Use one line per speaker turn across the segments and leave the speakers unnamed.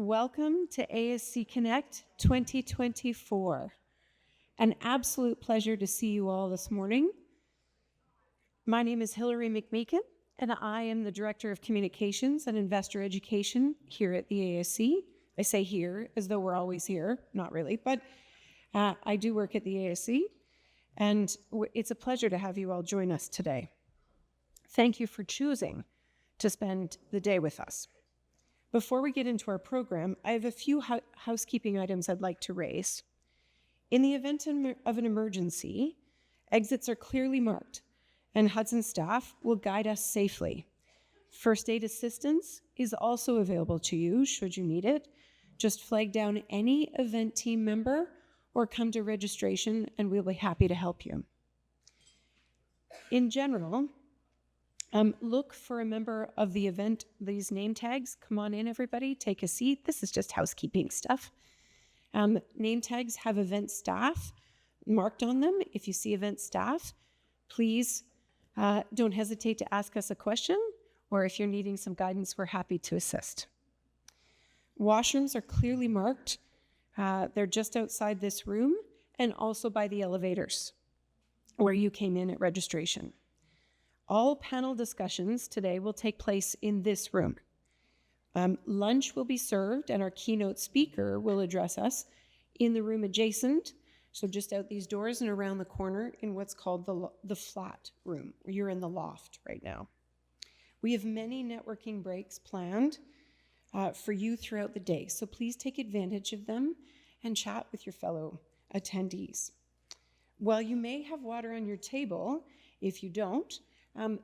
Welcome to ASC Connect 2024. An absolute pleasure to see you all this morning. My name is Hilary McMeekin, and I am the Director of Communications and Investor Education here at the ASC. I say here as though we're always here, not really, but I do work at the ASC, and it's a pleasure to have you all join us today. Thank you for choosing to spend the day with us. Before we get into our program, I have a few housekeeping items I'd like to raise. In the event of an emergency, exits are clearly marked, and Hudson staff will guide us safely. First aid assistance is also available to you should you need it. Just flag down any event team member or come to registration and we'll be happy to help you. In general, look for a member of the event, these name tags. Come on in, everybody, take a seat. This is just housekeeping stuff. Name tags have event staff marked on them. If you see event staff, please don't hesitate to ask us a question, or if you're needing some guidance, we're happy to assist. Washrooms are clearly marked. They're just outside this room and also by the elevators where you came in at registration. All panel discussions today will take place in this room. Lunch will be served and our keynote speaker will address us in the room adjacent, so just out these doors and around the corner in what's called the flat room. You're in the loft right now. We have many networking breaks planned for you throughout the day, so please take advantage of them and chat with your fellow attendees. While you may have water on your table, if you don't,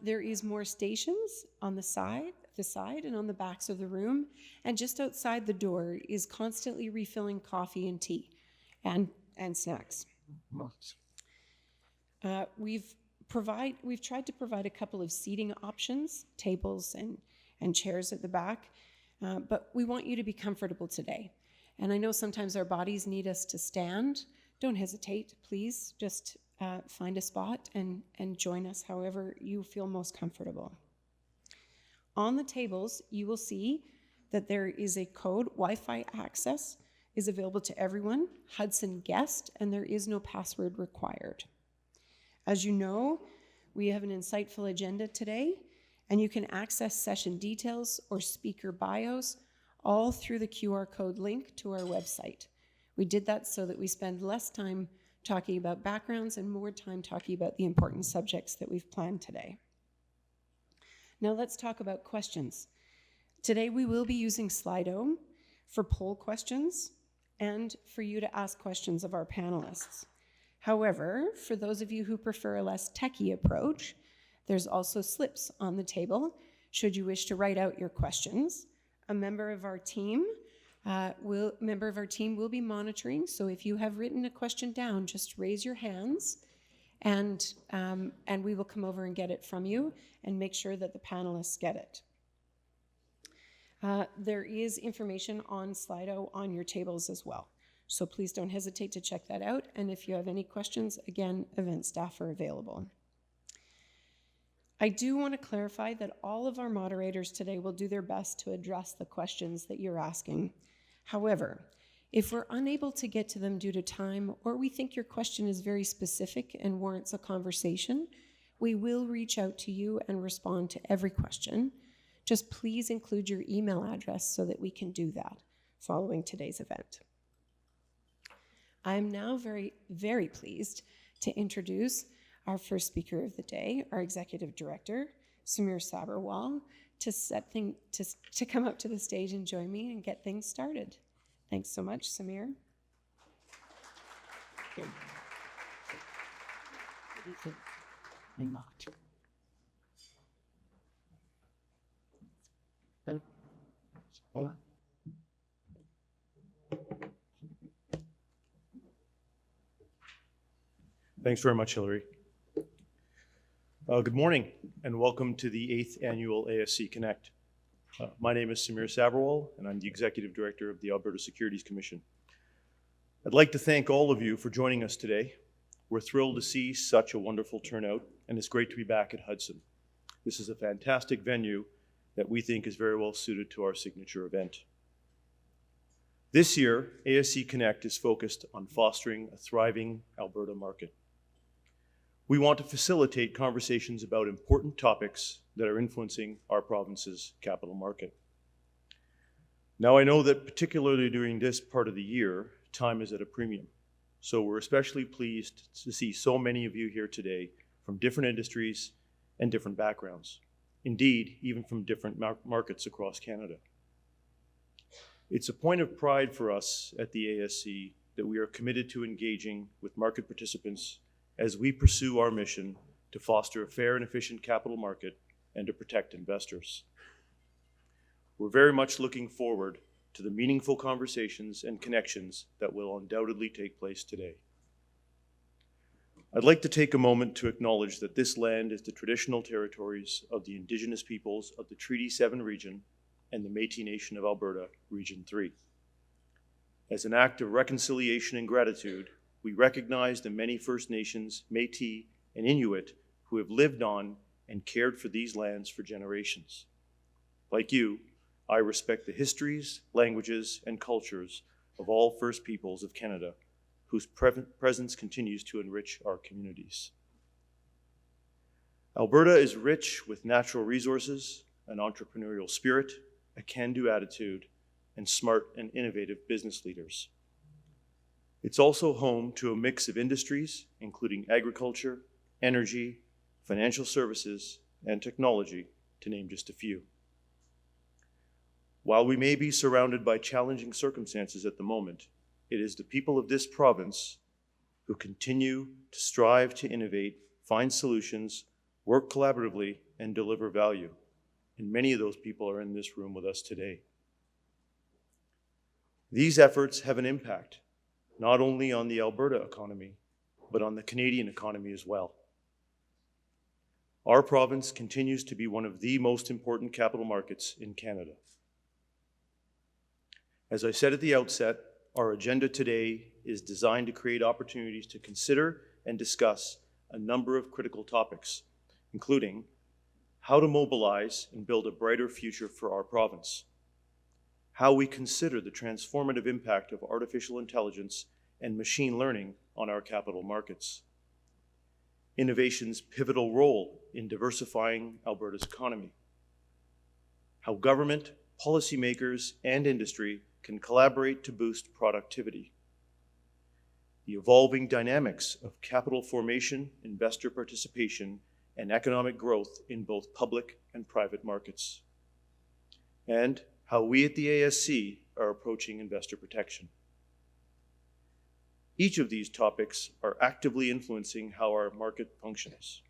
there is more stations on the side and on the backs of the room, and just outside the door is constantly refilling coffee and tea and snacks. We've tried to provide a couple of seating options, tables and chairs at the back, but we want you to be comfortable today. And I know sometimes our bodies need us to stand. Don't hesitate, please. Just find a spot and join us however you feel most comfortable. On the tables, you will see that there is a code. Wi-Fi access is available to everyone, Hudson guest, and there is no password required. As you know, we have an insightful agenda today, and you can access session details or speaker bios all through the QR code link to our website. We did that so that we spend less time talking about backgrounds and more time talking about the important subjects that we've planned today. Now let's talk about questions. Today we will be using Slido for poll questions and for you to ask questions of our panelists. However, for those of you who prefer a less techie approach, there's also slips on the table should you wish to write out your questions. A member of our team will be monitoring, so if you have written a question down, just raise your hands and we will come over and get it from you and make sure that the panelists get it. There is information on Slido on your tables as well, so please don't hesitate to check that out, and if you have any questions, again, event staff are available. I do want to clarify that all of our moderators today will do their best to address the questions that you're asking. However, if we're unable to get to them due to time, or we think your question is very specific and warrants a conversation, we will reach out to you and respond to every question. Just please include your email address so that we can do that following today's event. I am now very, very pleased to introduce our first speaker of the day, our Executive Director, Samir Sabharwal, to come up to the stage and join me and get things started. Thanks so much, Samir.
Thanks very much, Hilary. Good morning and welcome to the 8th Annual ASC Connect. My name is Samir Sabharwal and I'm the Executive Director of the Alberta Securities Commission. I'd like to thank all of you for joining us today. We're thrilled to see such a wonderful turnout and it's great to be back at Hudson. This is a fantastic venue that we think is very well suited to our signature event. This year, ASC Connect is focused on fostering a thriving Alberta market. We want to facilitate conversations about important topics that are influencing our province's capital market. Now, I know that particularly during this part of the year, time is at a premium. So we're especially pleased to see so many of you here today from different industries and different backgrounds. Indeed, even from different markets across Canada. It's a point of pride for us at the ASC that we are committed to engaging with market participants as we pursue our mission to foster a fair and efficient capital market and to protect investors. We're very much looking forward to the meaningful conversations and connections that will undoubtedly take place today. I'd like to take a moment to acknowledge that this land is the traditional territories of the Indigenous peoples of the Treaty 7 region and the Métis Nation of Alberta, Region 3. As an act of reconciliation and gratitude, we recognize the many First Nations, Métis, and Inuit who have lived on and cared for these lands for generations. Like you, I respect the histories, languages, and cultures of all First Peoples of Canada, whose presence continues to enrich our communities. Alberta is rich with natural resources, an entrepreneurial spirit, a can-do attitude, and smart and innovative business leaders. It's also home to a mix of industries, including agriculture, energy, financial services, and technology, to name just a few. While we may be surrounded by challenging circumstances at the moment, it is the people of this province who continue to strive to innovate, find solutions, work collaboratively, and deliver value. And many of those people are in this room with us today. These efforts have an impact, not only on the Alberta economy, but on the Canadian economy as well. Our province continues to be one of the most important capital markets in Canada. As I said at the outset, our agenda today is designed to create opportunities to consider and discuss a number of critical topics, including how to mobilize and build a brighter future for our province, how we consider the transformative impact of artificial intelligence and machine learning on our capital markets, innovation's pivotal role in diversifying Alberta's economy, how government, policymakers, and industry can collaborate to boost productivity, the evolving dynamics of capital formation, investor participation, and economic growth in both public and private markets, and how we at the ASC are approaching investor protection. Each of these topics are actively influencing how our market functions,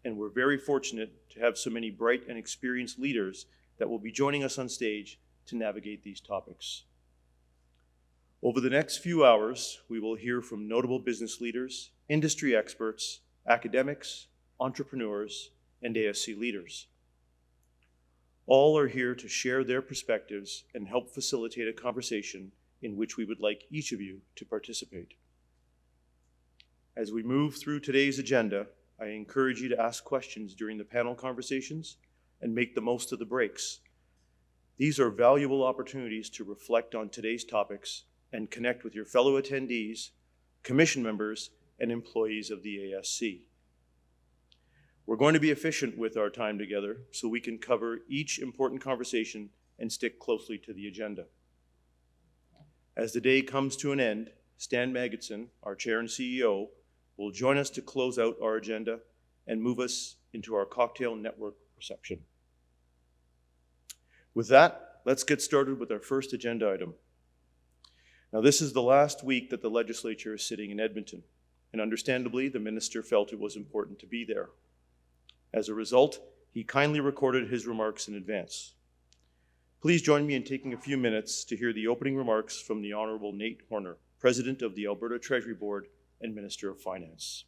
and we're very fortunate to have so many bright and experienced leaders that will be joining us on stage to navigate these topics. Over the next few hours, we will hear from notable business leaders, industry experts, academics, entrepreneurs, and ASC leaders. All are here to share their perspectives and help facilitate a conversation in which we would like each of you to participate. As we move through today's agenda, I encourage you to ask questions during the panel conversations and make the most of the breaks. These are valuable opportunities to reflect on today's topics and connect with your fellow attendees, commission members, and employees of the ASC. We're going to be efficient with our time together so we can cover each important conversation and stick closely to the agenda. As the day comes to an end, Stan Magidson, our Chair and CEO, will join us to close out our agenda and move us into our cocktail network reception. With that, let's get started with our first agenda item. Now, this is the last week that the legislature is sitting in Edmonton, and understandably, the minister felt it was important to be there. As a result, he kindly recorded his remarks in advance. Please join me in taking a few minutes to hear the opening remarks from the Honourable Nate Horner, President of the Alberta Treasury Board and Minister of Finance.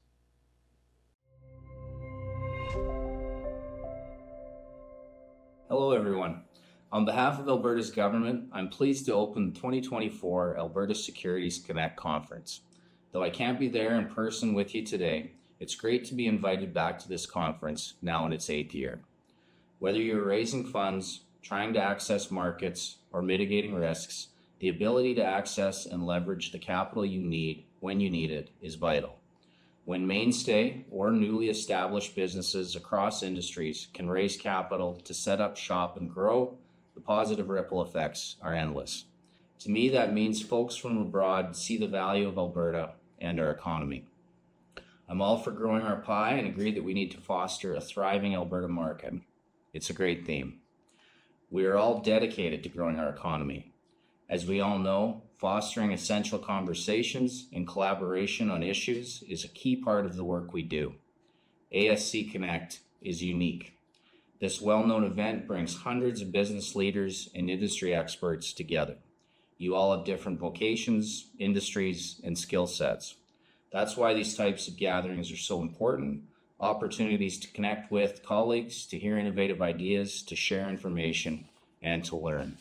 Hello, everyone. On behalf of Alberta's government, I'm pleased to open the 2024 Alberta Securities Connect Conference. Though I can't be there in person with you today, it's great to be invited back to this conference now in its 8th year. Whether you're raising funds, trying to access markets, or mitigating risks, The ability to access and leverage the capital you need when you need it is vital. When mainstay or newly established businesses across industries can raise capital to set up shop and grow, the positive ripple effects are endless. To me, that means folks from abroad see the value of Alberta and our economy. I'm all for growing our pie and agree that we need to foster a thriving Alberta market. It's a great theme. We are all dedicated to growing our economy. As we all know, fostering essential conversations and collaboration on issues is a key part of the work we do. ASC Connect is unique. This well-known event brings hundreds of business leaders and industry experts together. You all have different vocations, industries, and skill sets. That's why these types of gatherings are so important. Opportunities to connect with colleagues, to hear innovative ideas, to share information, and to learn.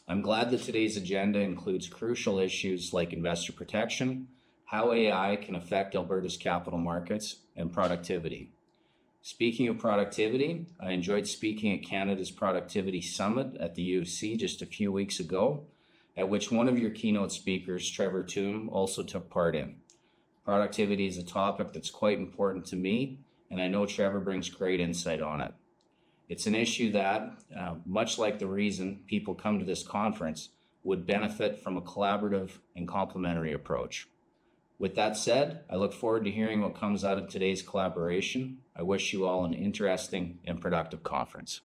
I'm glad that today's agenda includes crucial issues like investor protection, how AI can affect Alberta's capital markets, and productivity. Speaking of productivity, I enjoyed speaking at Canada's Productivity Summit at the U of C just a few weeks ago, at which one of your keynote speakers, Trevor Toome, also took part in. Productivity is a topic that's quite important to me, and I know Trevor brings great insight on it. It's an issue that, much like the reason people come to this conference, would benefit from a collaborative and complementary approach. With that said, I look forward to hearing what comes out of today's collaboration. I wish you all an interesting and productive conference.